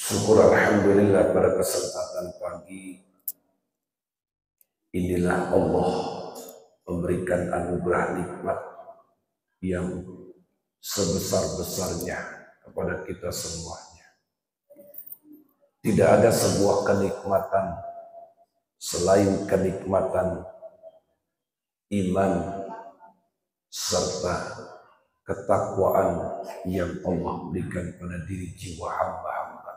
Syukur alhamdulillah pada kesempatan pagi inilah Allah memberikan anugerah nikmat yang sebesar-besarnya kepada kita semuanya. Tidak ada sebuah kenikmatan selain kenikmatan iman serta ketakwaan yang Allah berikan pada diri jiwa hamba-hambanya.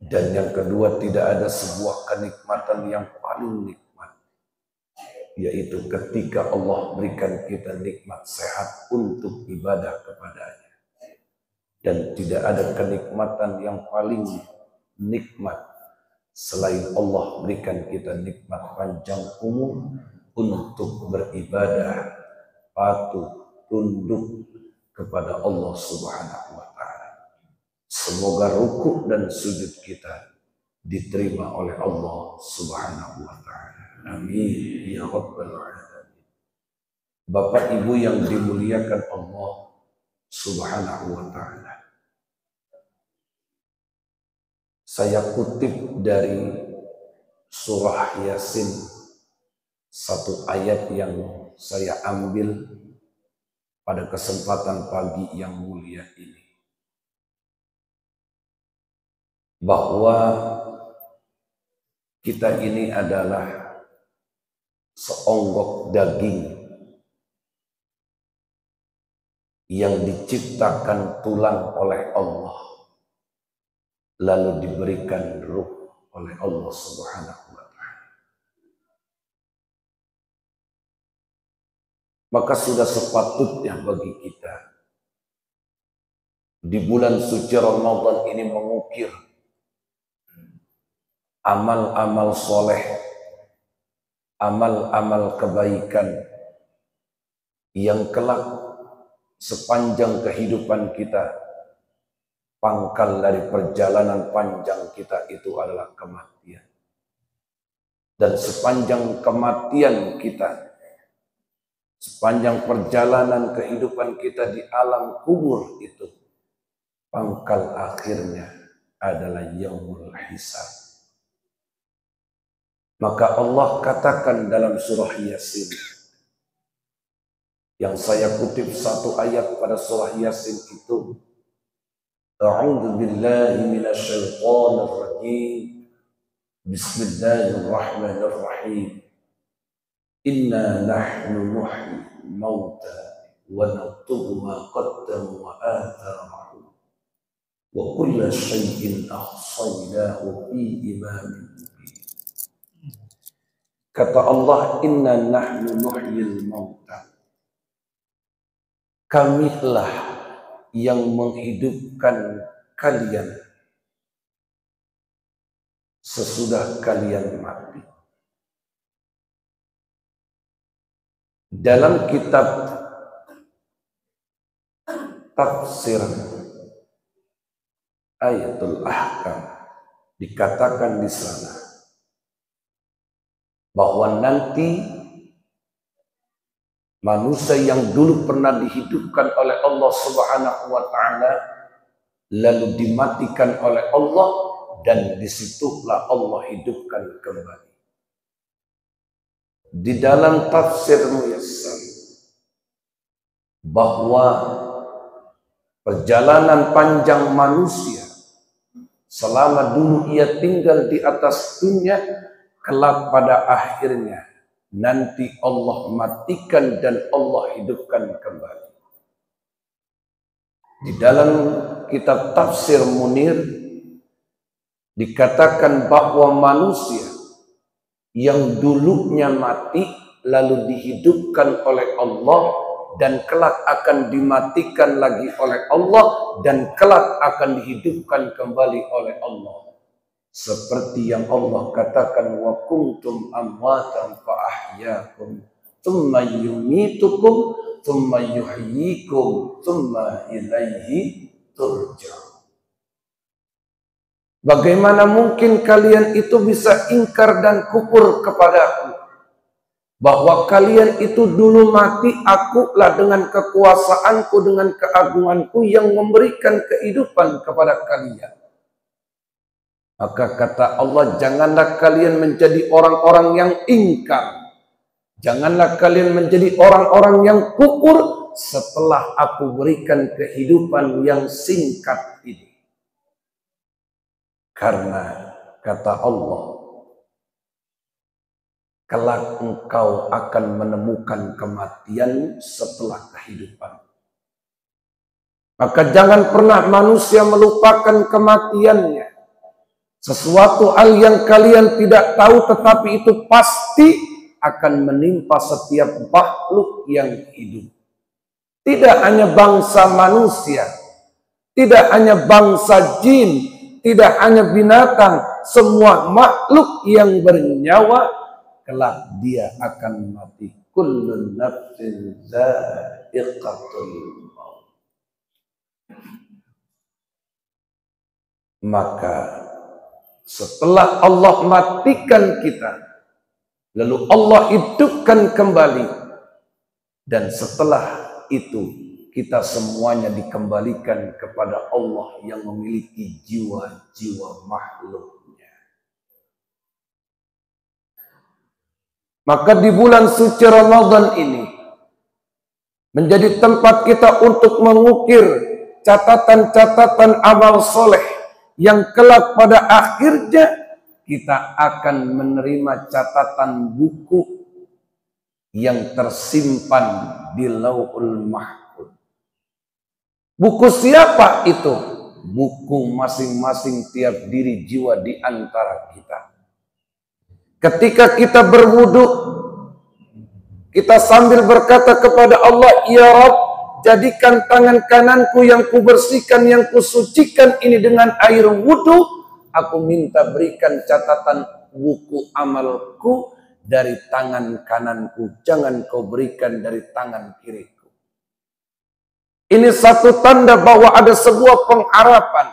Dan yang kedua, tidak ada sebuah kenikmatan yang paling nikmat, yaitu ketika Allah berikan kita nikmat sehat untuk ibadah kepadanya. Dan tidak ada kenikmatan yang paling nikmat selain Allah berikan kita nikmat panjang umur untuk beribadah, patuh, tunduk kepada Allah Subhanahu wa Ta'ala. Semoga rukuk dan sujud kita diterima oleh Allah Subhanahu wa Ta'ala. Amin ya rabbal alamin. Bapak Ibu yang dimuliakan Allah Subhanahu wa Ta'ala, saya kutip dari surah Yasin, satu ayat yang saya ambil pada kesempatan pagi yang mulia ini, bahwa kita ini adalah seonggok daging yang diciptakan tulang oleh Allah, lalu diberikan ruh oleh Allah Subhanahu wa Ta'ala. Maka sudah sepatutnya bagi kita di bulan suci Ramadan ini mengukir amal-amal soleh, amal-amal kebaikan yang kelak sepanjang kehidupan kita, pangkal dari perjalanan panjang kita itu adalah kematian. Dan sepanjang kematian kita, sepanjang perjalanan kehidupan kita di alam kubur itu, pangkal akhirnya adalah yaumul hisab. Maka Allah katakan dalam surah Yasin, yang saya kutip satu ayat pada surah Yasin itu, A'udzu billahi minasyaitonir rajim. Bismillahirrahmanirrahim. Inna nahnu nuhyi mauta wa naktubu ma qaddamu wa atharahum wa kulla syai'in ahsaynahu fi imamin mubin. Kata Allah, inna nahnu nuhyil mauta. Kamilah yang menghidupkan kalian sesudah kalian mati. Dalam kitab tafsir Ayatul Ahkam dikatakan di sana bahwa nanti manusia yang dulu pernah dihidupkan oleh Allah Subhanahu wa Ta'ala lalu dimatikan oleh Allah, dan disitulah Allah hidupkan kembali. Di dalam tafsir Muyassar bahwa perjalanan panjang manusia selama dulu ia tinggal di atas dunia, kelak pada akhirnya nanti Allah matikan dan Allah hidupkan kembali. Di dalam kitab tafsir Munir dikatakan bahwa manusia yang dulunya mati lalu dihidupkan oleh Allah dan kelak akan dimatikan lagi oleh Allah dan kelak akan dihidupkan kembali oleh Allah. Seperti yang Allah katakan, wa kuntum amwatan fa ahyaakum tsumma yumitukum tsumma yuhyikum tsumma ilaihi turja'un. Bagaimana mungkin kalian itu bisa ingkar dan kufur kepadaku? bahwa kalian itu dulu mati, akulah dengan kekuasaanku, dengan keagunganku yang memberikan kehidupan kepada kalian. Maka kata Allah, janganlah kalian menjadi orang-orang yang ingkar. Janganlah kalian menjadi orang-orang yang kufur setelah aku berikan kehidupan yang singkat ini. Karena kata Allah, kelak engkau akan menemukan kematian setelah kehidupan. Maka jangan pernah manusia melupakan kematiannya. Sesuatu hal yang kalian tidak tahu tetapi itu pasti akan menimpa setiap makhluk yang hidup. Tidak hanya bangsa manusia, tidak hanya bangsa jin, tidak hanya binatang, semua makhluk yang bernyawa kelak dia akan mati. Kullu nafsin za'iqatul maut. Maka setelah Allah matikan kita, lalu Allah hidupkan kembali, dan setelah itu kita semuanya dikembalikan kepada Allah yang memiliki jiwa-jiwa makhluknya. Maka di bulan suci Ramadan ini menjadi tempat kita untuk mengukir catatan-catatan amal soleh yang kelak pada akhirnya kita akan menerima catatan buku yang tersimpan di Lauhul Mahfuz. Buku siapa itu? Buku masing-masing tiap diri jiwa di antara kita. Ketika kita berwudu, kita sambil berkata kepada Allah, Ya Rabb, jadikan tangan kananku yang kubersihkan, yang kusucikan ini dengan air wudu. Aku minta berikan catatan buku amalku dari tangan kananku. Jangan kau berikan dari tangan kiriku. Ini satu tanda bahwa ada sebuah pengharapan.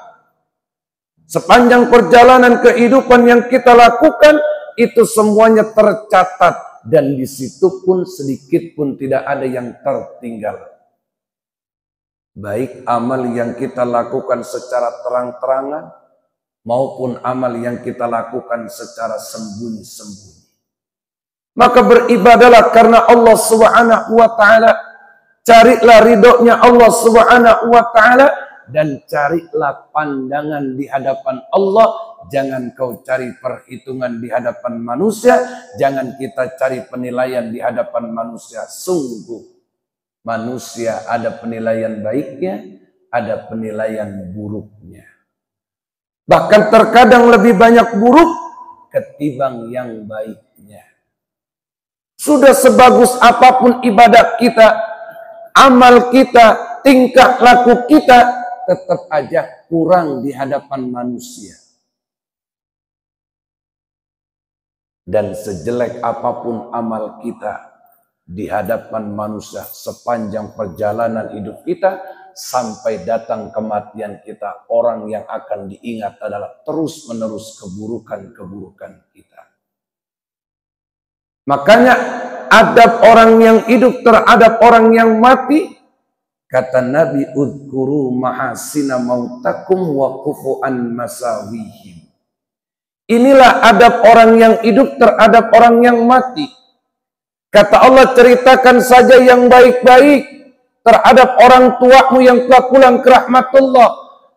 Sepanjang perjalanan kehidupan yang kita lakukan, itu semuanya tercatat. Dan di situ pun sedikit pun tidak ada yang tertinggal. Baik amal yang kita lakukan secara terang-terangan maupun amal yang kita lakukan secara sembunyi-sembunyi. Maka beribadalah karena Allah Subhanahu wa taala, carilah ridhonya Allah Subhanahu wa taala, dan carilah pandangan di hadapan Allah. Jangan kau cari perhitungan di hadapan manusia, jangan kita cari penilaian di hadapan manusia. Sungguh manusia ada penilaian baiknya, ada penilaian buruknya. Bahkan terkadang lebih banyak buruk ketimbang yang baiknya. Sudah sebagus apapun ibadah kita, amal kita, tingkah laku kita, tetap aja kurang di hadapan manusia. Dan sejelek apapun amal kita di hadapan manusia sepanjang perjalanan hidup kita sampai datang kematian kita, orang yang akan diingat adalah terus-menerus keburukan-keburukan kita. Makanya adab orang yang hidup terhadap orang yang mati, kata Nabi, udhkuru mahasina mautakum wa kufu'an masawihim. Inilah adab orang yang hidup terhadap orang yang mati. Kata Allah, ceritakan saja yang baik-baik terhadap orang tuamu yang telah pulang ke rahmatullah.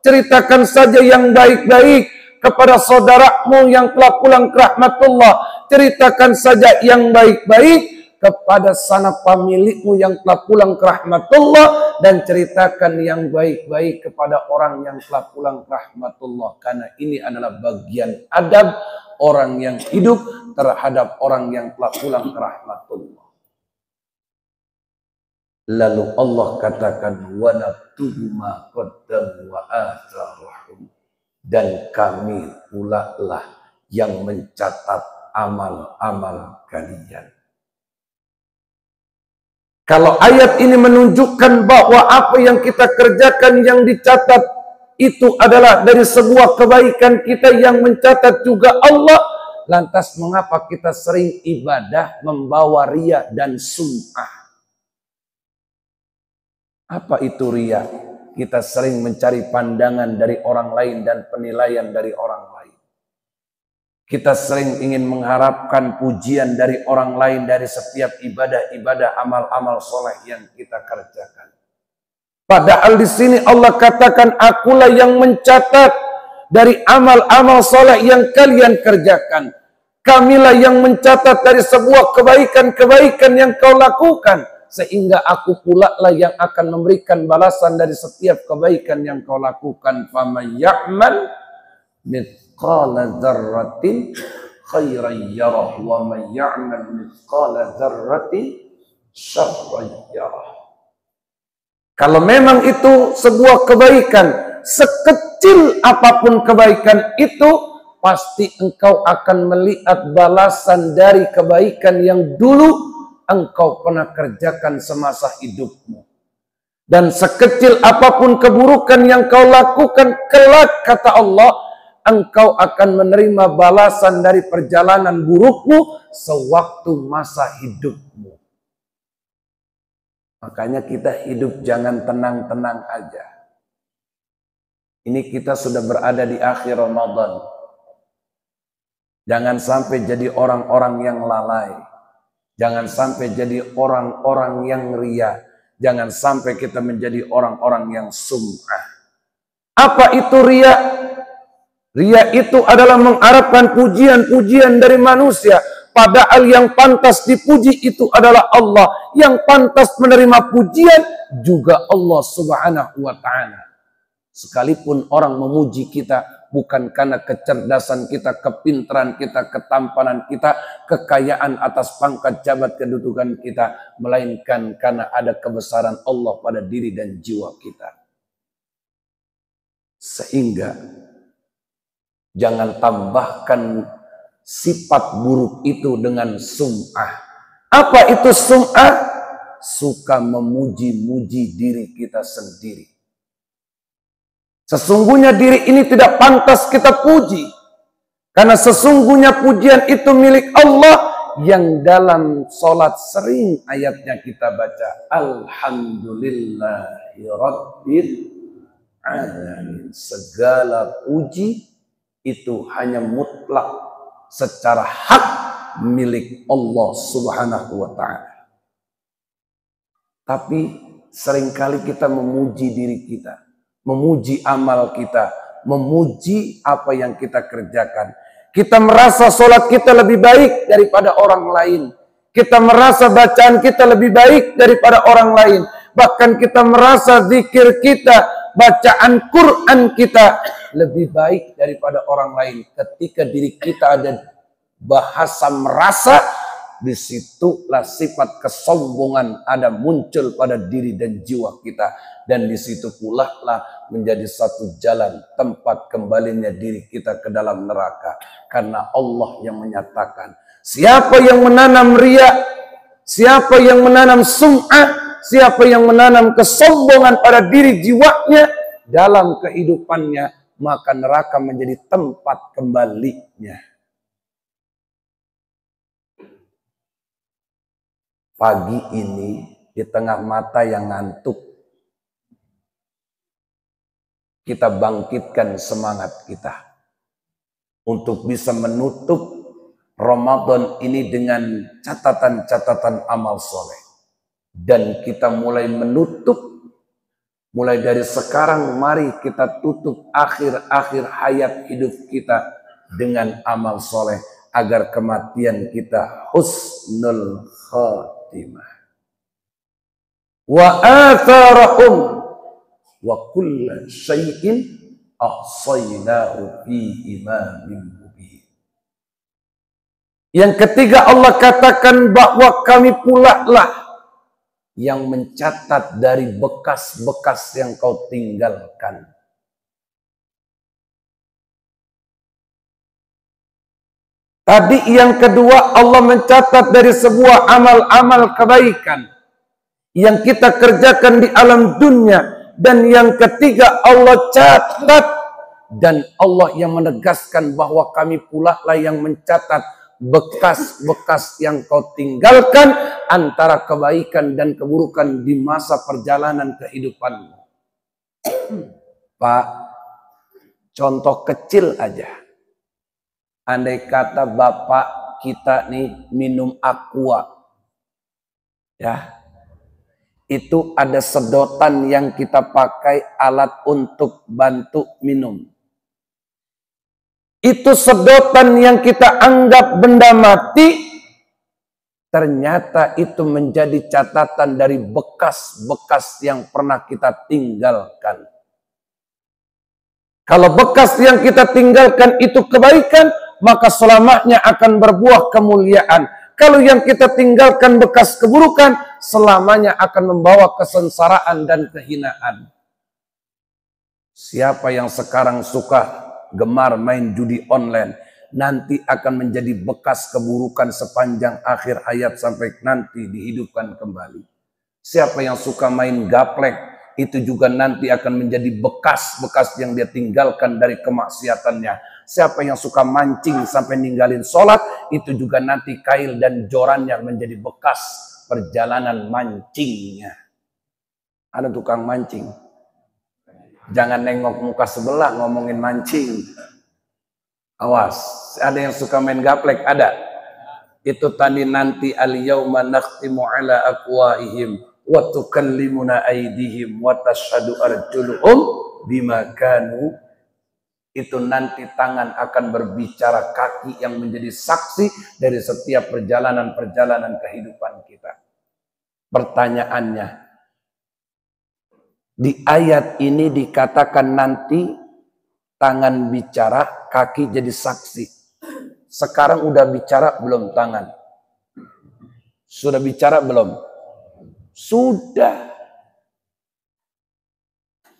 Ceritakan saja yang baik-baik kepada saudaramu yang telah pulang ke rahmatullah. Ceritakan saja yang baik-baik kepada sanak pemilikmu yang telah pulang ke rahmatullah. Dan ceritakan yang baik-baik kepada orang yang telah pulang ke rahmatullah. Karena ini adalah bagian adab orang yang hidup terhadap orang yang telah pulang ke rahmatullah. Lalu Allah katakan, wa naktubu ma qaddamu wa atharuhum, dan kami pula lah yang mencatat amal-amal kalian. Kalau ayat ini menunjukkan bahwa apa yang kita kerjakan yang dicatat itu adalah dari sebuah kebaikan kita yang mencatat juga Allah, Lantas mengapa kita sering ibadah membawa riya dan sum'ah? Apa itu riya? Kita sering mencari pandangan dari orang lain dan penilaian dari orang lain. Kita sering ingin mengharapkan pujian dari orang lain dari setiap ibadah-ibadah, amal-amal soleh yang kita kerjakan. Padahal di sini Allah katakan, akulah yang mencatat dari amal-amal soleh yang kalian kerjakan. Kamilah yang mencatat dari sebuah kebaikan-kebaikan yang kau lakukan. Sehingga aku pula lah yang akan memberikan balasan dari setiap kebaikan yang kau lakukan. فَمَنْ يَعْمَلْ مِثْقَالَ ذَرَّةٍ خَيْرًا يَرَهُ وَمَنْ يَعْمَلْ مِثْقَالَ ذَرَّةٍ شَرًّا يَرَهُ. Kalau memang itu sebuah kebaikan, sekecil apapun kebaikan itu, pasti engkau akan melihat balasan dari kebaikan yang dulu engkau pernah kerjakan semasa hidupmu. Dan sekecil apapun keburukan yang kau lakukan, kelak kata Allah, engkau akan menerima balasan dari perjalanan burukmu sewaktu masa hidupmu. Makanya kita hidup jangan tenang-tenang aja. Ini kita sudah berada di akhir Ramadan. Jangan sampai jadi orang-orang yang lalai. Jangan sampai jadi orang-orang yang riya. Jangan sampai kita menjadi orang-orang yang sum'ah. Apa itu riya? Riya itu adalah mengharapkan pujian-pujian dari manusia. Padahal yang pantas dipuji itu adalah Allah. Yang pantas menerima pujian juga Allah Subhanahu wa ta'ala. Sekalipun orang memuji kita bukan karena kecerdasan kita, kepintaran kita, ketampanan kita, kekayaan atas pangkat jabat kedudukan kita, melainkan karena ada kebesaran Allah pada diri dan jiwa kita. Sehingga jangan tambahkan sifat buruk itu dengan sum'ah. Apa itu sum'ah? Suka memuji-muji diri kita sendiri. Sesungguhnya diri ini tidak pantas kita puji. Karena sesungguhnya pujian itu milik Allah yang dalam sholat sering ayatnya kita baca. Alhamdulillahi Rabbil Alamin. Segala puji itu hanya mutlak secara hak milik Allah Subhanahu wa ta'ala. Tapi seringkali kita memuji diri kita, memuji amal kita, memuji apa yang kita kerjakan. Kita merasa sholat kita lebih baik daripada orang lain. Kita merasa bacaan kita lebih baik daripada orang lain. Bahkan kita merasa zikir kita, bacaan Quran kita lebih baik daripada orang lain. Ketika diri kita ada bahasa merasa, disitulah sifat kesombongan ada muncul pada diri dan jiwa kita. Dan disitu pula lah menjadi satu jalan tempat kembalinya diri kita ke dalam neraka. Karena Allah yang menyatakan, siapa yang menanam riya, siapa yang menanam sum'ah, siapa yang menanam kesombongan pada diri jiwanya dalam kehidupannya, maka neraka menjadi tempat kembalinya. Pagi ini di tengah mata yang ngantuk, kita bangkitkan semangat kita untuk bisa menutup Ramadan ini dengan catatan-catatan amal soleh. Dan kita mulai menutup, mulai dari sekarang mari kita tutup akhir-akhir hayat hidup kita dengan amal soleh. Agar kematian kita husnul khatimah. Wa atharahum wa kulla syai'in ahsaynahu fi imamin mubin. Yang ketiga Allah katakan bahwa kami pula lah yang mencatat dari bekas-bekas yang kau tinggalkan. Tadi yang kedua Allah mencatat dari sebuah amal-amal kebaikan yang kita kerjakan di alam dunia. Dan yang ketiga Allah catat dan Allah yang menegaskan bahwa kami pula lah yang mencatat bekas-bekas yang kau tinggalkan antara kebaikan dan keburukan di masa perjalanan kehidupanmu. Pak, contoh kecil aja. Andai kata bapak kita nih minum aqua, ya, itu ada sedotan yang kita pakai alat untuk bantu minum. Itu sedotan yang kita anggap benda mati, ternyata itu menjadi catatan dari bekas-bekas yang pernah kita tinggalkan. Kalau bekas yang kita tinggalkan itu kebaikan, maka selamanya akan berbuah kemuliaan. Kalau yang kita tinggalkan bekas keburukan, selamanya akan membawa kesengsaraan dan kehinaan. Siapa yang sekarang suka gemar main judi online, nanti akan menjadi bekas keburukan sepanjang akhir hayat sampai nanti dihidupkan kembali. Siapa yang suka main gaplek, itu juga nanti akan menjadi bekas-bekas yang dia tinggalkan dari kemaksiatannya. Siapa yang suka mancing sampai ninggalin sholat, itu juga nanti kail dan jorannya menjadi bekas perjalanan mancingnya. Ada tukang mancing, jangan nengok muka sebelah ngomongin mancing. Awas, ada yang suka main gaplek, ada. Itu tadi nanti al-yauma nakhtimu ala aqwaihim wa tukallimuna aydihim wa tashhadu arjuluhum bima kanu. Itu nanti tangan akan berbicara, kaki yang menjadi saksi dari setiap perjalanan-perjalanan kehidupan kita. Pertanyaannya, di ayat ini dikatakan nanti tangan bicara, kaki jadi saksi. Sekarang udah bicara belum tangan? Sudah bicara belum? Sudah.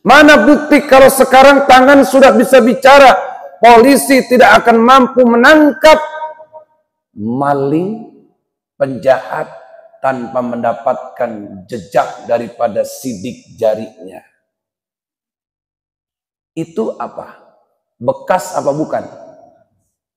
Mana bukti kalau sekarang tangan sudah bisa bicara? Polisi tidak akan mampu menangkap maling, penjahat tanpa mendapatkan jejak daripada sidik jarinya. Itu apa? Bekas apa bukan?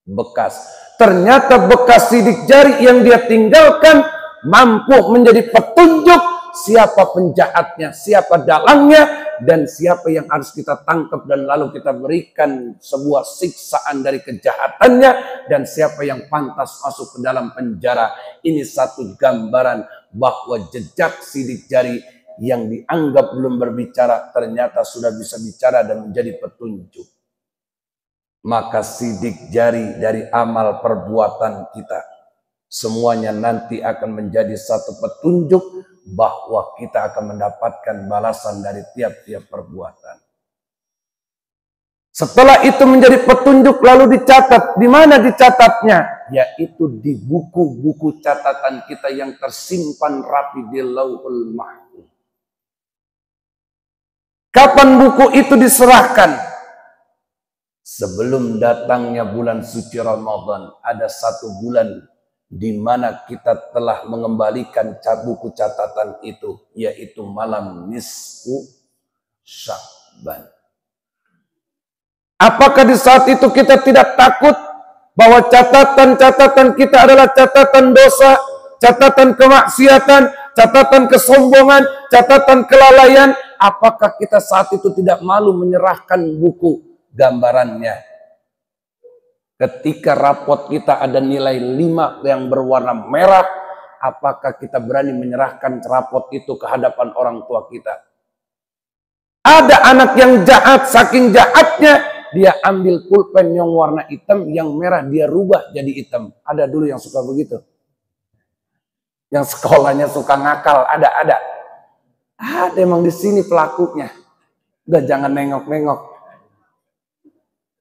Bekas. Ternyata bekas sidik jari yang dia tinggalkan mampu menjadi petunjuk siapa penjahatnya, siapa dalangnya, dan siapa yang harus kita tangkap dan lalu kita berikan sebuah siksaan dari kejahatannya, dan siapa yang pantas masuk ke dalam penjara. Ini satu gambaran bahwa jejak sidik jari yang dianggap belum berbicara ternyata sudah bisa bicara dan menjadi petunjuk. Maka sidik jari dari amal perbuatan kita semuanya nanti akan menjadi satu petunjuk bahwa kita akan mendapatkan balasan dari tiap-tiap perbuatan. Setelah itu menjadi petunjuk lalu dicatat. Di mana dicatatnya? Yaitu di buku-buku catatan kita yang tersimpan rapi di Lauhul Mahfuz. Kapan buku itu diserahkan? Sebelum datangnya bulan suci Ramadan, ada satu bulan di mana kita telah mengembalikan buku catatan itu, yaitu malam nisfu Sya'ban. Apakah di saat itu kita tidak takut bahwa catatan-catatan kita adalah catatan dosa, catatan kemaksiatan, catatan kesombongan, catatan kelalaian? Apakah kita saat itu tidak malu menyerahkan buku gambarannya? Ketika rapot kita ada nilai 5 yang berwarna merah, apakah kita berani menyerahkan rapot itu ke hadapan orang tua kita? Ada anak yang jahat, saking jahatnya dia ambil pulpen yang warna hitam, yang merah dia rubah jadi hitam. Ada dulu yang suka begitu. Yang sekolahnya suka ngakal, ada. Ada emang di sini pelakunya. Udah jangan nengok-nengok.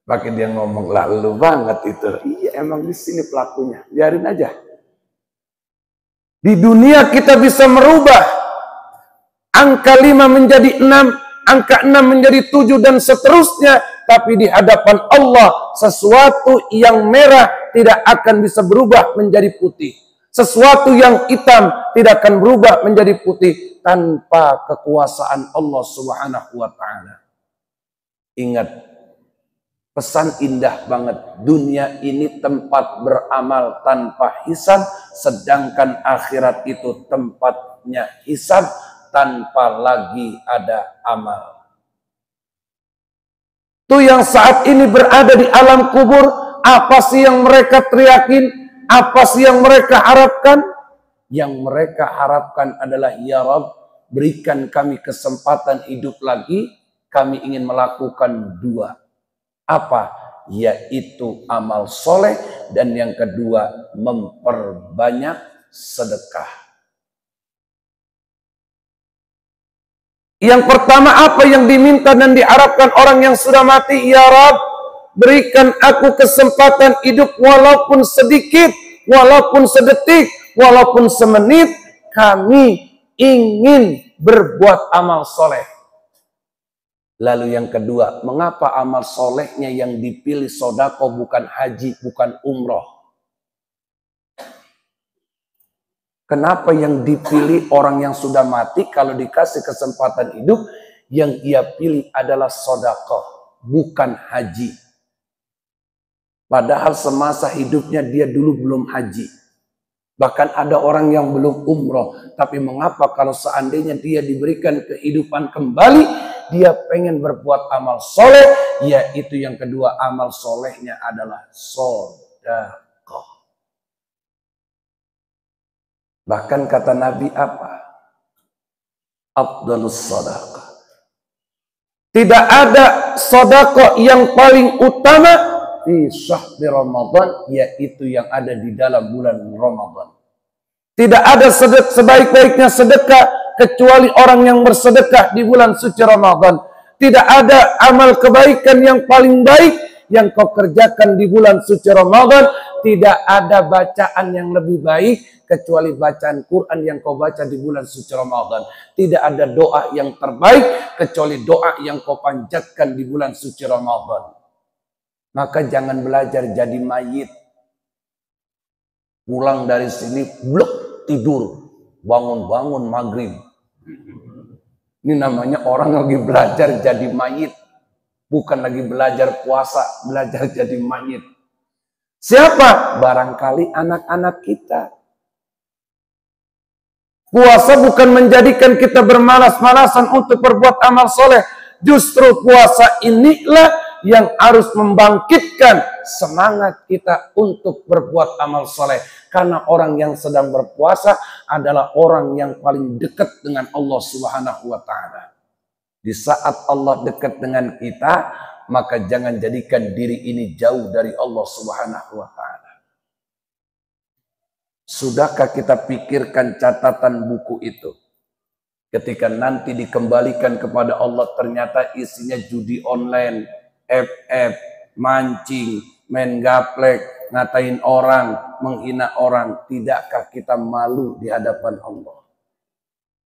Pakai dia ngomong, lalu banget itu. Iya emang di sini pelakunya. Biarin aja. Di dunia kita bisa merubah angka 5 menjadi 6, angka 6 menjadi 7 dan seterusnya. Tapi di hadapan Allah sesuatu yang merah tidak akan bisa berubah menjadi putih. Sesuatu yang hitam tidak akan berubah menjadi putih tanpa kekuasaan Allah Subhanahu wa taala. Ingat, Pesan indah banget. Dunia ini tempat beramal tanpa hisab, sedangkan akhirat itu tempatnya hisab tanpa lagi ada amal. Itu yang saat ini berada di alam kubur, apa sih yang mereka teriakin? Apa sih yang mereka harapkan? Yang mereka harapkan adalah, ya Rabb, berikan kami kesempatan hidup lagi, kami ingin melakukan dua. Apa? Yaitu amal soleh, dan yang kedua memperbanyak sedekah. Yang pertama, apa yang diminta dan diharapkan orang yang sudah mati? Ya Rabb, berikan aku kesempatan hidup walaupun sedikit, walaupun sedetik, walaupun semenit, kami ingin berbuat amal soleh. Lalu yang kedua, mengapa amal solehnya yang dipilih sodako bukan haji, bukan umroh? Kenapa yang dipilih orang yang sudah mati kalau dikasih kesempatan hidup, yang ia pilih adalah sodako, bukan haji? Padahal semasa hidupnya dia dulu belum haji. Bahkan ada orang yang belum umroh. Tapi mengapa kalau seandainya dia diberikan kehidupan kembali, dia pengen berbuat amal soleh, yaitu yang kedua amal solehnya adalah sedekah. Bahkan kata Nabi apa? Afdalus sedekah. Tidak ada sedekah yang paling utama di syahri Ramadan, yaitu yang ada di dalam bulan Ramadan. Tidak ada sebaik-baiknya sedekah kecuali orang yang bersedekah di bulan suci Ramadan. Tidak ada amal kebaikan yang paling baik yang kau kerjakan di bulan suci Ramadan. Tidak ada bacaan yang lebih baik kecuali bacaan Quran yang kau baca di bulan suci Ramadan. Tidak ada doa yang terbaik kecuali doa yang kau panjatkan di bulan suci Ramadan. Maka jangan belajar jadi mayit. Pulang dari sini, blok, tidur. Bangun-bangun maghrib. Ini namanya orang lagi belajar jadi mayit. Bukan lagi belajar puasa, belajar jadi mayit. Siapa? Barangkali anak-anak kita. Puasa bukan menjadikan kita bermalas-malasan untuk berbuat amal soleh. Justru puasa inilah yang harus membangkitkan semangat kita untuk berbuat amal soleh. Karena orang yang sedang berpuasa adalah orang yang paling dekat dengan Allah Subhanahu wa Ta'ala. Di saat Allah dekat dengan kita, maka jangan jadikan diri ini jauh dari Allah Subhanahu wa Ta'ala. Sudahkah kita pikirkan catatan buku itu? Ketika nanti dikembalikan kepada Allah, ternyata isinya judi online, FF, mancing, main gaplek, ngatain orang, menghina orang. Tidakkah kita malu di hadapan Allah?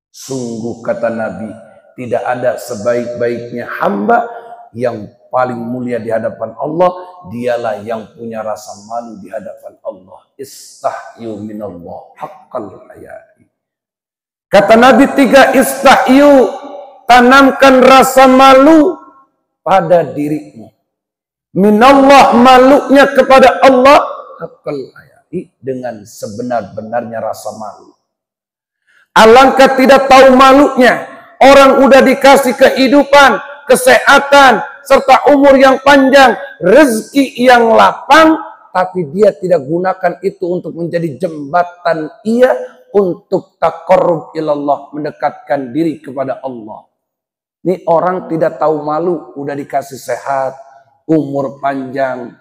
Sungguh kata Nabi, tidak ada sebaik-baiknya hamba yang paling mulia di hadapan Allah, dialah yang punya rasa malu di hadapan Allah. Istahyu minallah haqqal hayai. Kata Nabi 3, istahyu, tanamkan rasa malu pada dirimu. Minallah, malunya kepada Allah, haqqal hayai, dengan sebenar-benarnya rasa malu. Alangkah tidak tahu malunya orang udah dikasih kehidupan, kesehatan, serta umur yang panjang, rezeki yang lapang, tapi dia tidak gunakan itu untuk menjadi jembatan ia untuk taqarrub ilallah, mendekatkan diri kepada Allah. Ini orang tidak tahu malu, udah dikasih sehat, umur panjang,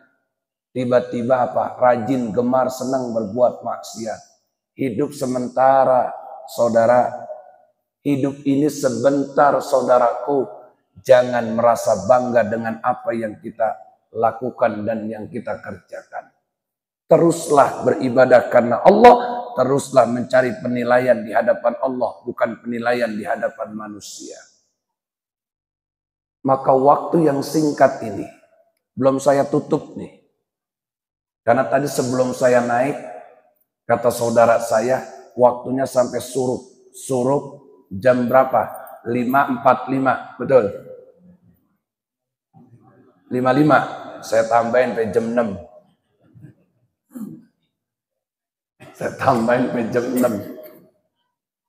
tiba-tiba apa? Rajin, gemar, senang berbuat maksiat. Hidup sementara, saudara. Hidup ini sebentar, saudaraku. Jangan merasa bangga dengan apa yang kita lakukan dan yang kita kerjakan. Teruslah beribadah karena Allah, teruslah mencari penilaian di hadapan Allah, bukan penilaian di hadapan manusia. Maka waktu yang singkat ini, belum saya tutup nih. Karena tadi sebelum saya naik, kata saudara saya, waktunya sampai surup. Surup jam berapa? 5.45, betul? 5.5. saya tambahin sampai jam 6. Saya tambahin sampai jam 6.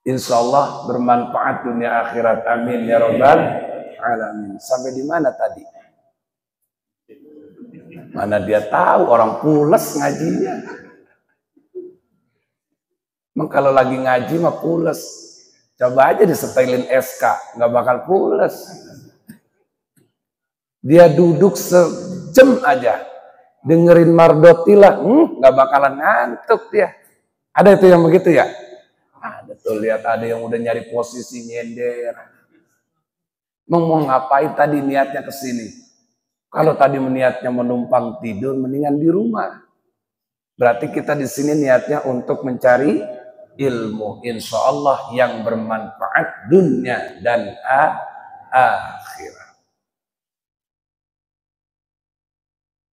Insya Allah bermanfaat dunia akhirat. Amin ya rabbal alamin. Sampai di mana tadi? Mana dia tahu, orang pules ngajinya. Emang kalau lagi ngaji mah pules. Coba aja disetelin SK, nggak bakal pules. Dia duduk sejam aja, dengerin Mardotila, nggak bakalan ngantuk dia. Ada itu yang begitu ya? Ada tuh, lihat ada yang udah nyari posisi nyender. Mau ngapain tadi niatnya ke sini? Kalau tadi niatnya menumpang tidur, mendingan di rumah. Berarti kita di sini niatnya untuk mencari ilmu, insya Allah yang bermanfaat dunia dan akhirat.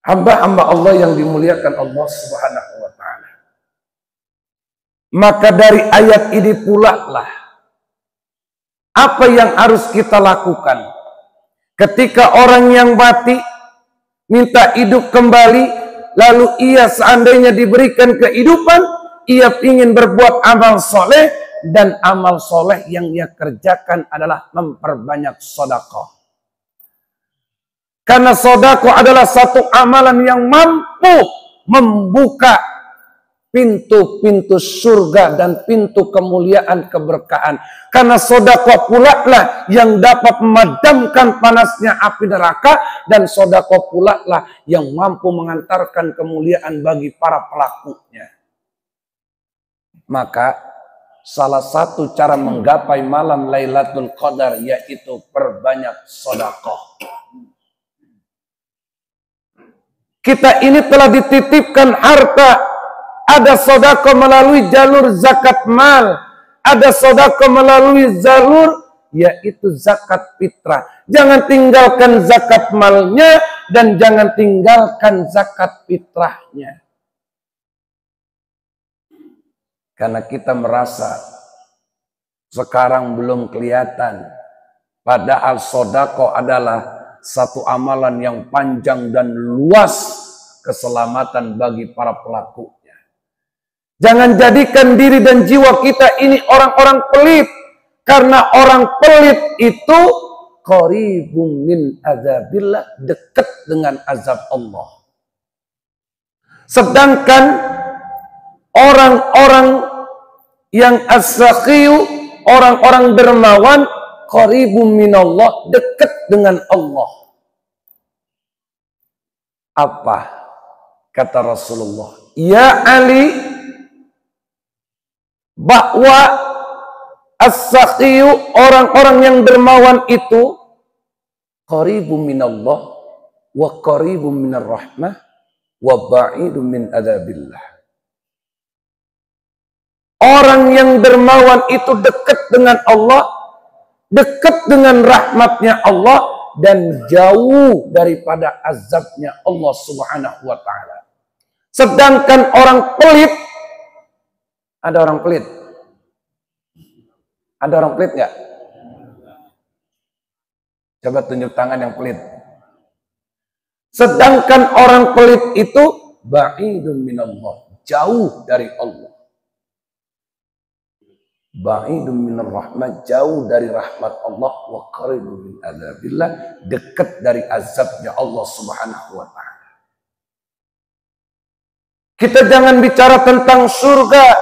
Hamba-hamba Allah yang dimuliakan Allah Subhanahu wa ta'ala. Maka dari ayat ini pula lah apa yang harus kita lakukan ketika orang yang mati minta hidup kembali, lalu ia seandainya diberikan kehidupan, ia ingin berbuat amal soleh, dan amal soleh yang ia kerjakan adalah memperbanyak sedekah. Karena sedekah adalah satu amalan yang mampu membuka pintu-pintu surga dan pintu kemuliaan keberkahan. Karena sedekah pula lah yang dapat memadamkan panasnya api neraka, dan sedekah pula lah yang mampu mengantarkan kemuliaan bagi para pelakunya. Maka salah satu cara menggapai malam Lailatul Qadar yaitu perbanyak sedekah. Kita ini telah dititipkan harta. Ada sedekah melalui jalur zakat mal, ada sedekah melalui jalur yaitu zakat fitrah. Jangan tinggalkan zakat malnya dan jangan tinggalkan zakat fitrahnya. Karena kita merasa sekarang belum kelihatan, padahal sedekah adalah satu amalan yang panjang dan luas keselamatan bagi para pelakunya. Jangan jadikan diri dan jiwa kita ini orang-orang pelit, karena orang pelit itu qaribun min azabillah, dekat dengan azab Allah. Sedangkan orang-orang yang as-sakhiyu, orang-orang dermawan, qaribun minallah, dekat dengan Allah. Apa kata Rasulullah? Ya Ali, bahwa as-sakhiyu, orang-orang yang dermawan itu qaribun minallah wa qaribun minar rahmah wa ba'idun min adzabillah. Orang yang dermawan itu dekat dengan Allah, dekat dengan rahmatnya Allah, dan jauh daripada azabnya Allah Subhanahu wa ta'ala. Sedangkan orang pelit, ada orang pelit? Ada orang pelit nggak? Coba tunjuk tangan yang pelit. Sedangkan orang pelit itu ba'idun minallah, jauh dari Allah. Ba'idun minar rahmat, jauh dari rahmat Allah, wa qaribun min adzabillah, dekat dari azabnya Allah Subhanahu wa ta'ala. Kita jangan bicara tentang surga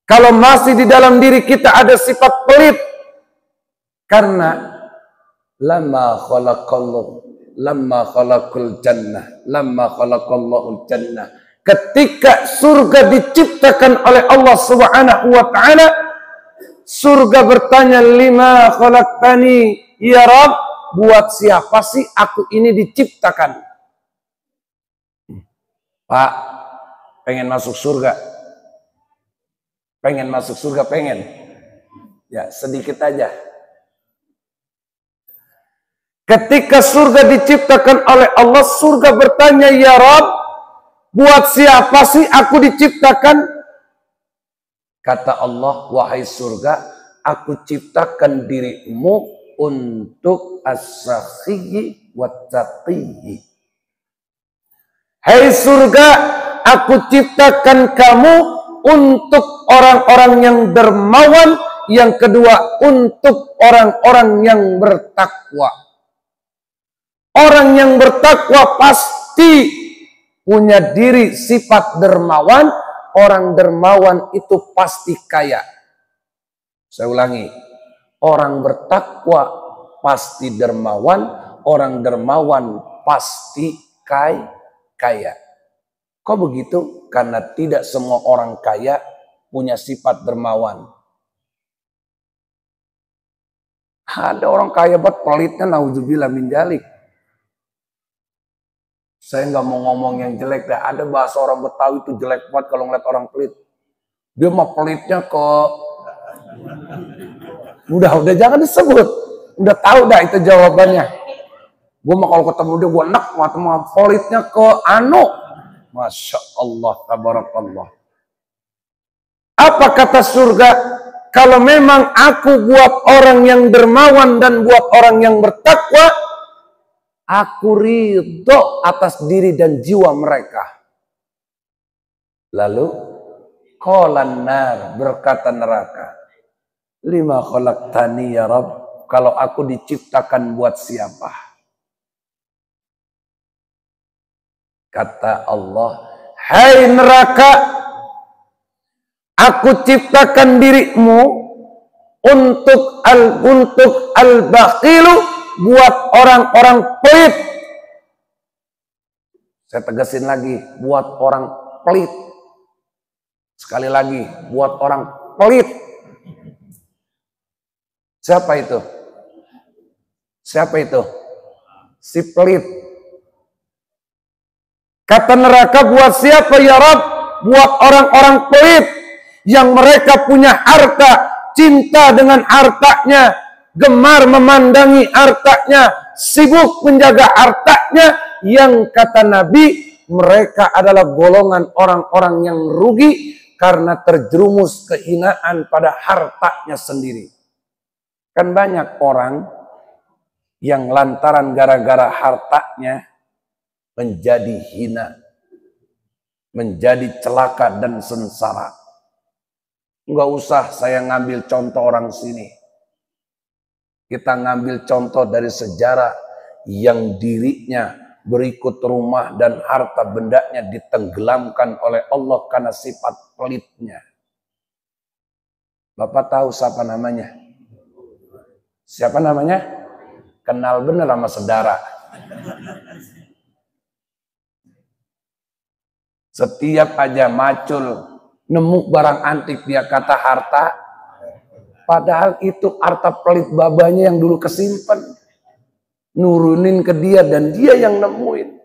kalau masih di dalam diri kita ada sifat pelit. Karena lamma khalaqal jannah, ketika surga diciptakan oleh Allah Subhanahu wa ta'ala, surga bertanya, lima khalaqtani ya Rabb, buat siapa sih aku ini diciptakan? Pak, pengen masuk surga? Pengen masuk surga, pengen? Ya, sedikit aja. Ketika surga diciptakan oleh Allah, surga bertanya, ya Rabb, buat siapa sih aku diciptakan? Kata Allah, wahai surga, aku ciptakan dirimu untuk as-sakhiyyi wat-taqiyyi, Hai surga, aku ciptakan kamu untuk orang-orang yang dermawan. Yang kedua, untuk orang-orang yang bertakwa. Orang yang bertakwa pasti punya diri sifat dermawan. Orang dermawan itu pasti kaya. Saya ulangi, orang bertakwa pasti dermawan, orang dermawan pasti kaya. Kok begitu? Karena tidak semua orang kaya punya sifat dermawan. Ada orang kaya banget pelitnya, naudzubillah min dzalik. Saya nggak mau ngomong yang jelek dah. Ada bahasa orang Betawi itu jelek banget kalau ngeliat orang pelit. Dia mah pelitnya ke udah jangan disebut. Udah tahu dah itu jawabannya. Gue mah kalau ketemu dia gue enak mah pelitnya ke anu. Masya Allah, tabarakallah. Apa kata surga? Kalau memang aku buat orang yang dermawan dan buat orang yang bertakwa, aku ridho atas diri dan jiwa mereka. Lalu, qalan nar, berkata neraka, lima khalaqtani ya Rabb, kalau aku diciptakan buat siapa? Kata Allah, hai neraka, aku ciptakan dirimu untuk al-baqilu, buat orang-orang pelit. Saya tegasin lagi, buat orang pelit. Sekali lagi, buat orang pelit. Siapa itu? Siapa itu? Si pelit. Kata neraka, buat siapa ya Rabb? Buat orang-orang pelit yang mereka punya harta, cinta dengan hartanya, gemar memandangi hartanya, sibuk menjaga hartanya, yang kata Nabi, mereka adalah golongan orang-orang yang rugi karena terjerumus kehinaan pada hartanya sendiri. Kan banyak orang yang lantaran gara-gara hartanya menjadi hina, menjadi celaka dan sengsara. Enggak usah saya ngambil contoh orang sini. Kita ngambil contoh dari sejarah yang dirinya berikut rumah dan harta bendanya ditenggelamkan oleh Allah karena sifat pelitnya. Bapak tahu siapa namanya? Siapa namanya? Kenal bener sama saudara. Setiap aja macul nemu barang antik dia kata harta. Padahal itu harta pelit babanya yang dulu kesimpan. Nurunin ke dia dan dia yang nemuin.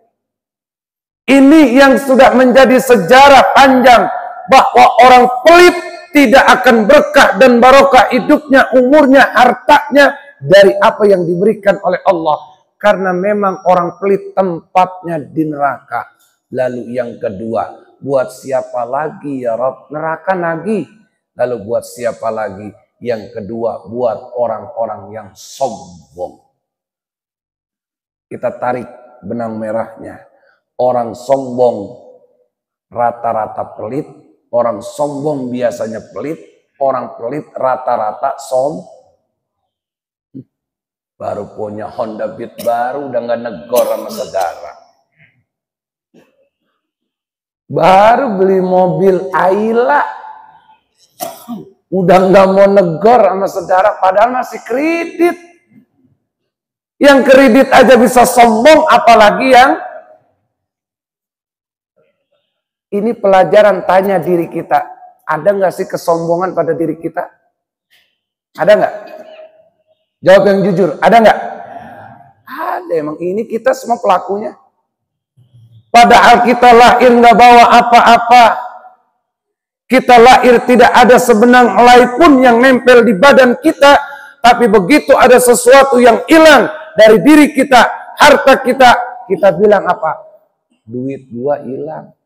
Ini yang sudah menjadi sejarah panjang. Bahwa orang pelit tidak akan berkah dan barokah hidupnya, umurnya, hartanya. Dari apa yang diberikan oleh Allah. Karena memang orang pelit tempatnya di neraka. Lalu yang kedua, buat siapa lagi ya Rabb? Neraka lagi. Lalu buat siapa lagi? Yang kedua, buat orang-orang yang sombong. Kita tarik benang merahnya. Orang sombong rata-rata pelit. Orang sombong biasanya pelit. Orang pelit rata-rata baru punya Honda Beat baru udah gak negor sama saudara. Baru beli mobil Ayla udah gak mau negor sama saudara padahal masih kredit. Yang kredit aja bisa sombong apalagi yang ini. Pelajaran, tanya diri kita, ada gak sih kesombongan pada diri kita? Ada gak? Jawab yang jujur, ada nggak? Ada, emang ini kita semua pelakunya. Padahal kita lahir nggak bawa apa-apa. Kita lahir tidak ada sebenang helai pun yang nempel di badan kita. Tapi begitu ada sesuatu yang hilang dari diri kita, harta kita, kita bilang apa? Duit gua hilang.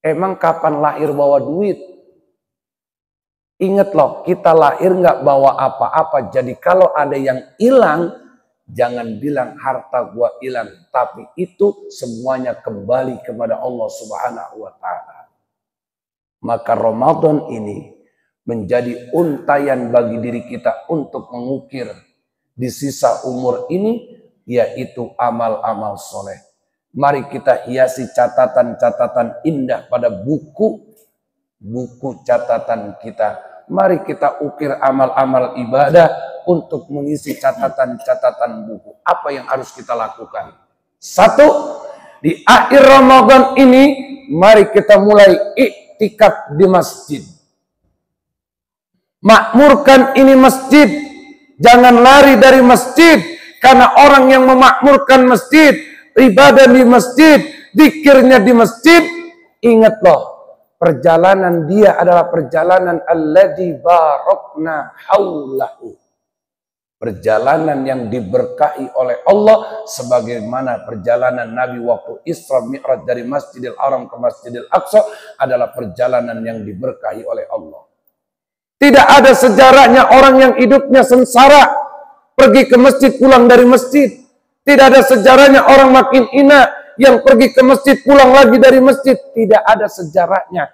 Emang kapan lahir bawa duit? Ingat loh, kita lahir nggak bawa apa-apa. Jadi kalau ada yang hilang, Jangan bilang harta gua hilang, tapi itu semuanya kembali kepada Allah Subhanahu wa taala. Maka Ramadan ini menjadi untayan bagi diri kita untuk mengukir di sisa umur ini, yaitu amal-amal soleh. Mari kita hiasi catatan-catatan indah pada buku catatan kita. Mari kita ukir amal-amal ibadah untuk mengisi catatan-catatan buku. Apa yang harus kita lakukan? Satu, di akhir Ramadan ini, mari kita mulai iktikaf di masjid. Makmurkan ini masjid. Jangan lari dari masjid. Karena orang yang memakmurkan masjid, ibadah di masjid, zikirnya di masjid, ingat loh, perjalanan dia adalah perjalanan alladzi barakna haulahu. Perjalanan yang diberkahi oleh Allah, sebagaimana perjalanan Nabi waktu Isra Mi'raj dari Masjidil Haram ke Masjidil Aqsa adalah perjalanan yang diberkahi oleh Allah. Tidak ada sejarahnya orang yang hidupnya sengsara pergi ke masjid pulang dari masjid. Tidak ada sejarahnya orang makin hina yang pergi ke masjid pulang lagi dari masjid. Tidak ada sejarahnya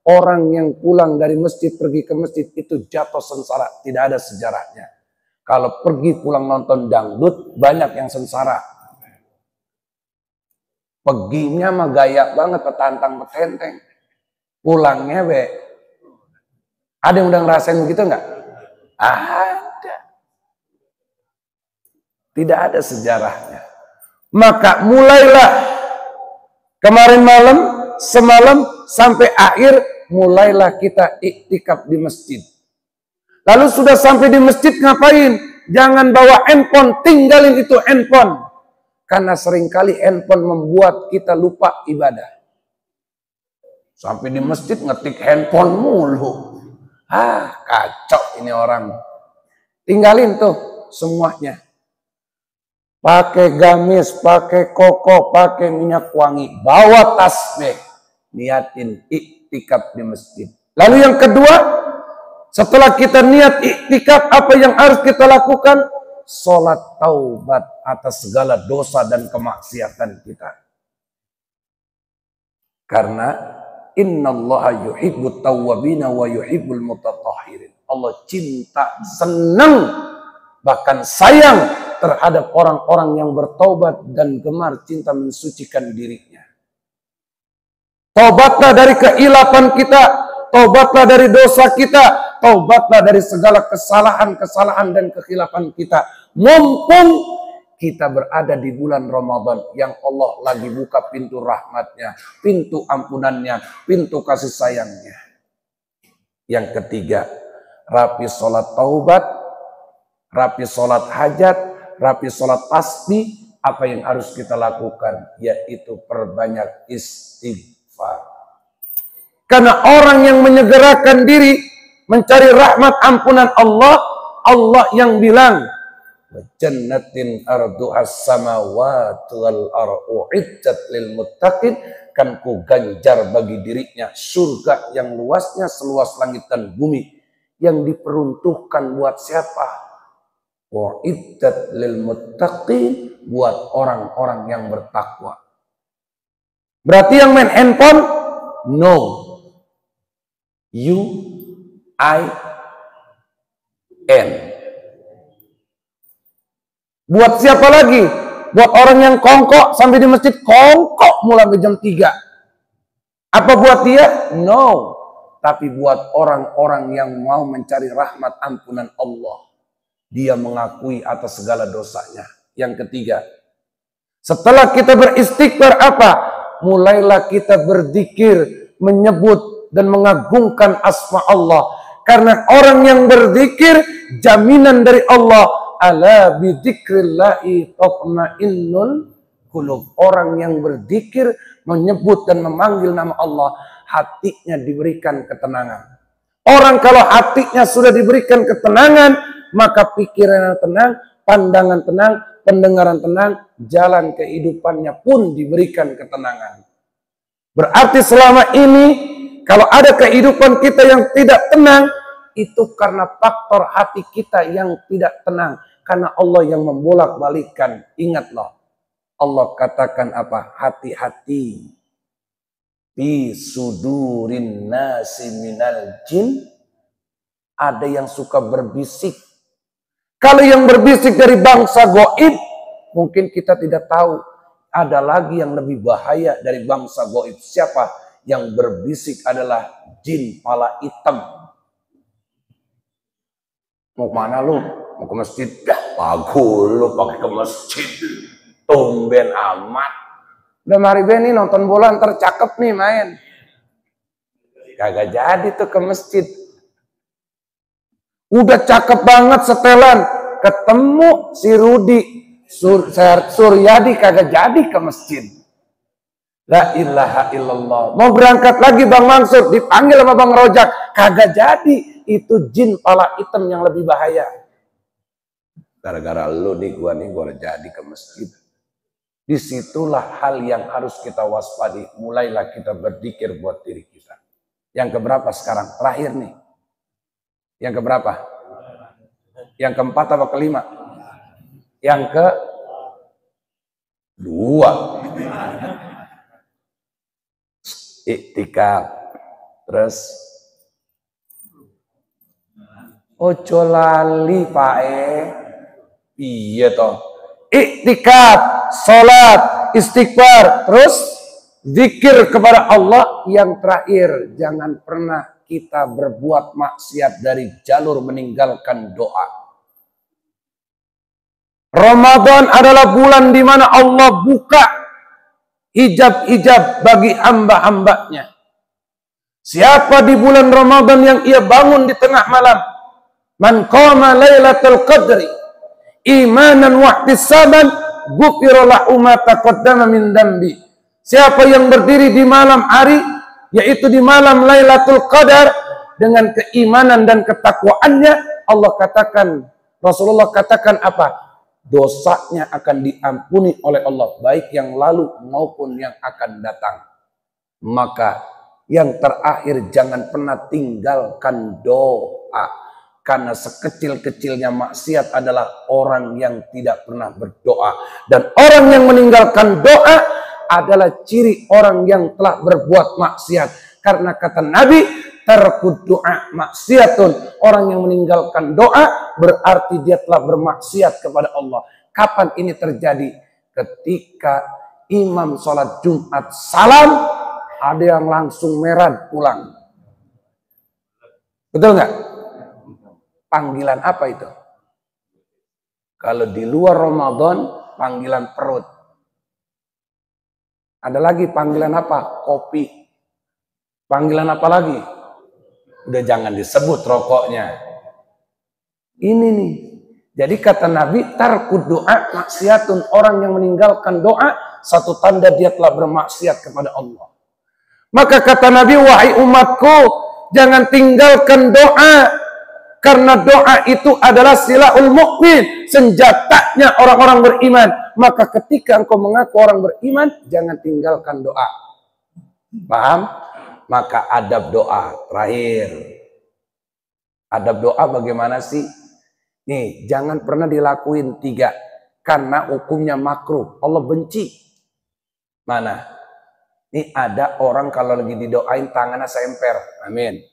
orang yang pulang dari masjid pergi ke masjid itu jatuh sengsara. Tidak ada sejarahnya. Kalau pergi pulang nonton dangdut, banyak yang sengsara. Perginya mah gaya banget, petantang petenteng. Pulangnya ada yang udah ngerasain begitu nggak? Ada. Tidak ada sejarahnya. Maka mulailah kemarin malam, semalam sampai akhir, mulailah kita iktikaf di masjid. Lalu sudah sampai di masjid ngapain? Jangan bawa handphone, tinggalin itu handphone. Karena seringkali handphone membuat kita lupa ibadah. Sampai di masjid ngetik handphone mulu. Kacau ini orang. Tinggalin tuh semuanya. Pakai gamis, pakai koko, pakai minyak wangi. Bawa tasbih. Niatin iktikaf di masjid. Lalu yang kedua, setelah kita niat iktikaf, apa yang harus kita lakukan? Sholat taubat atas segala dosa dan kemaksiatan kita. Karena innallaha yuhibbut tawwabina wa yuhibbul mutatahhirin. Allah cinta, senang, bahkan sayang terhadap orang-orang yang bertaubat dan gemar cinta mensucikan dirinya. Taubatlah dari kehilapan kita, taubatlah dari dosa kita, taubatlah dari segala kesalahan-kesalahan dan kekhilafan kita. Mumpung kita berada di bulan Ramadan yang Allah lagi buka pintu rahmatnya, pintu ampunannya, pintu kasih sayangnya. Yang ketiga, rapi sholat taubat, rapi sholat hajat, rapi sholat tasbih. Apa yang harus kita lakukan? Yaitu perbanyak istighfar. Karena orang yang menyegerakan diri mencari rahmat ampunan Allah, Allah yang bilang, jannatin arduhas samawati wal ardu uiddat lil muttaqin, kan ku ganjar bagi dirinya surga yang luasnya seluas langit dan bumi, yang diperuntukkan buat siapa? Uiddat lil muttaqin, buat orang-orang yang bertakwa. Berarti yang main handphone, no. U-I-N. Buat siapa lagi? Buat orang yang kongkok sampai di masjid kongkok mulai jam 3. Apa buat dia? No. Tapi buat orang-orang yang mau mencari rahmat ampunan Allah. Dia mengakui atas segala dosanya. Yang ketiga, setelah kita beristighfar apa? Mulailah kita berzikir, menyebut dan mengagungkan asma Allah. Karena orang yang berzikir, jaminan dari Allah, ala bidzikrillahi tatmainnul qulub. Orang yang berzikir, menyebut dan memanggil nama Allah, hatinya diberikan ketenangan. Orang kalau hatinya sudah diberikan ketenangan, maka pikirannya tenang, pandangan tenang, pendengaran tenang, jalan kehidupannya pun diberikan ketenangan. Berarti selama ini kalau ada kehidupan kita yang tidak tenang, itu karena faktor hati kita yang tidak tenang. Karena Allah yang membolak-balikkan. Ingatlah. Allah katakan apa? Hati-hati. Fi sudurin nasi minal jin. Ada yang suka berbisik. Kalau yang berbisik dari bangsa goib, mungkin kita tidak tahu. Ada lagi yang lebih bahaya dari bangsa goib. Siapa? Yang berbisik adalah jin pala hitam. Mau kemana lu? Mau ke masjid? Bagus lu pakai ke masjid. Tumben amat. Udah mari Beni nonton bola ntar cakep nih main. Kagak jadi tuh ke masjid. Udah cakep banget setelan. Ketemu si Rudi Suryadi kagak jadi ke masjid. La ilaha illallah. Mau berangkat lagi Bang Mansur. Dipanggil sama Bang Rojak. Kagak jadi. Itu jin pala hitam yang lebih bahaya. Gara-gara lu nih gua jadi ke masjid. Disitulah hal yang harus kita waspadi. Mulailah kita berzikir buat diri kita. Yang keberapa sekarang? Terakhir nih. Yang keberapa? Yang keempat apa kelima? Yang kedua. Iktikaf. Terus ojo lali pae. Iya toh. Iktikaf, salat, istighfar, terus zikir kepada Allah. Yang terakhir, jangan pernah kita berbuat maksiat dari jalur meninggalkan doa. Ramadan adalah bulan di mana Allah buka hijab-hijab bagi hamba-hambanya. Siapa di bulan Ramadan yang ia bangun di tengah malam, man qama lailatul qadri imanan wa ihtisaban ghufira lahu ma taqaddama min dambi. Siapa yang berdiri di malam hari, yaitu di malam Lailatul Qadar, dengan keimanan dan ketakwaannya, Allah katakan, Rasulullah katakan apa? Dosanya akan diampuni oleh Allah, baik yang lalu maupun yang akan datang. Maka yang terakhir, jangan pernah tinggalkan doa. Karena sekecil-kecilnya maksiat adalah orang yang tidak pernah berdoa. Dan orang yang meninggalkan doa adalah ciri orang yang telah berbuat maksiat. Karena kata Nabi, tarkud doa maksiatun. Orang yang meninggalkan doa berarti dia telah bermaksiat kepada Allah. Kapan ini terjadi? Ketika imam sholat Jumat salam, ada yang langsung merah pulang. Betul nggak? Panggilan apa itu? Kalau di luar Ramadan, panggilan perut. Ada lagi panggilan apa? Kopi. Panggilan apa lagi? Udah jangan disebut rokoknya. Ini nih. Jadi kata Nabi, tarkud doa maksiatun. Orang yang meninggalkan doa, satu tanda dia telah bermaksiat kepada Allah. Maka kata Nabi, wahai umatku, jangan tinggalkan doa. Karena doa itu adalah silahul mukmin, senjatanya orang-orang beriman. Maka ketika engkau mengaku orang beriman, jangan tinggalkan doa. Paham? Maka adab doa terakhir. Adab doa bagaimana sih? Nih, jangan pernah dilakuin 3. Karena hukumnya makruh. Allah benci. Mana? Nih ada orang kalau lagi didoain tangannya semper. Amin.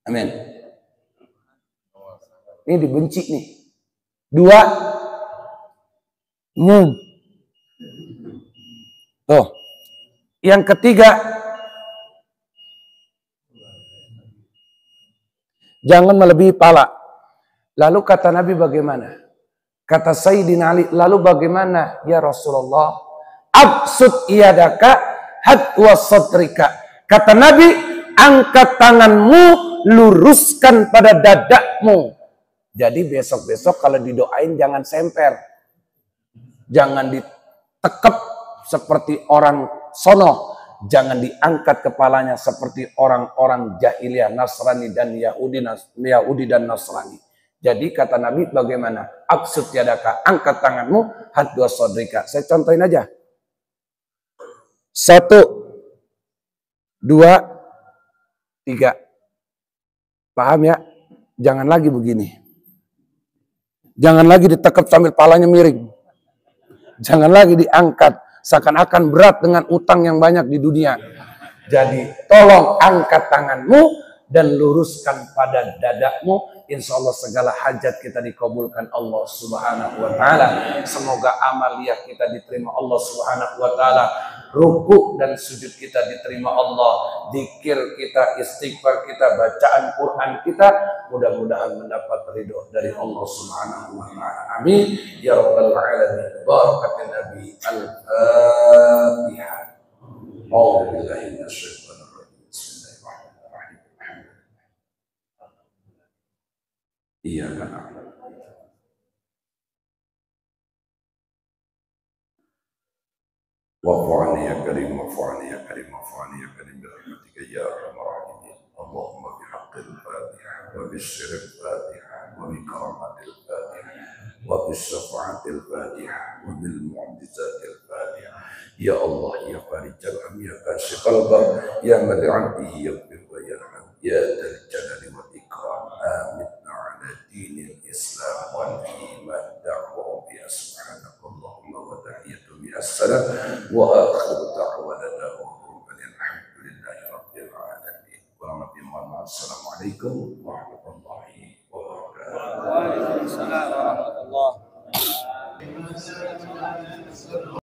Amin. Ini dibenci nih. 2. Tuh. Yang ketiga, jangan melebihi pala. Lalu kata Nabi bagaimana? Kata Sayyidina Ali, lalu bagaimana ya Rasulullah? Absut iyadaka hadwa sadrika. Kata Nabi, angkat tanganmu, luruskan pada dadakmu. Jadi besok-besok kalau didoain jangan semper. Jangan ditekep seperti orang sono. Jangan diangkat kepalanya seperti orang-orang jahiliyah Nasrani dan Yahudi dan Nasrani. Jadi kata Nabi bagaimana? Absut yadaka, angkat tanganmu, hadwa sodrika. Saya contohin aja. 1, 2, 3. Paham ya? Jangan lagi begini. Jangan lagi ditekap sambil palanya miring. Jangan lagi diangkat seakan-akan berat dengan utang yang banyak di dunia. Jadi tolong angkat tanganmu dan luruskan pada dadamu. Insya Allah segala hajat kita dikabulkan Allah Subhanahu wa Ta'ala. Semoga amaliyah kita diterima Allah Subhanahu wa Ta'ala. Ruku dan sujud kita diterima Allah. Dzikir kita, istighfar kita, bacaan Quran kita mudah-mudahan mendapat ridho dari Allah Subhanahu wa Ta'ala. Amin ya rabbal alamin. Barakatin Nabi. Al-Fatihah. A'udzu billahi minasyaitonir rajim. Bismillahirrahmanirrahim. Iyyaka na'budu. Wa'fu 'anni ya karim, wa'fu 'anni ya karim, wa'fu 'anni ya karim bi rahmatika ya arhamar rahimin. Allahumma bihaqqil Fatihah wa bisyirril Fatihah wa bi karamatil Fatihah wa bi syafa'atil Fatihah wa bil mu'jizatil Fatihah. Ya Allah ya farijal ham ya kashifal gham ya mad'abdihi yaghfir wa yarham ya dzal jalali wal ikram. Amitna 'ala dinil Islam wal iman da'wa bi subhanakallahumma wa tahiyyatu bi assalam wa akhiru da'wana alhamdulillahi rabbil alamin. Kurang lebih mohon maaf. Assalamualaikum warahmatullahi wabarakatuh. Waalaikumsalam warahmatullahi wabarakatuh.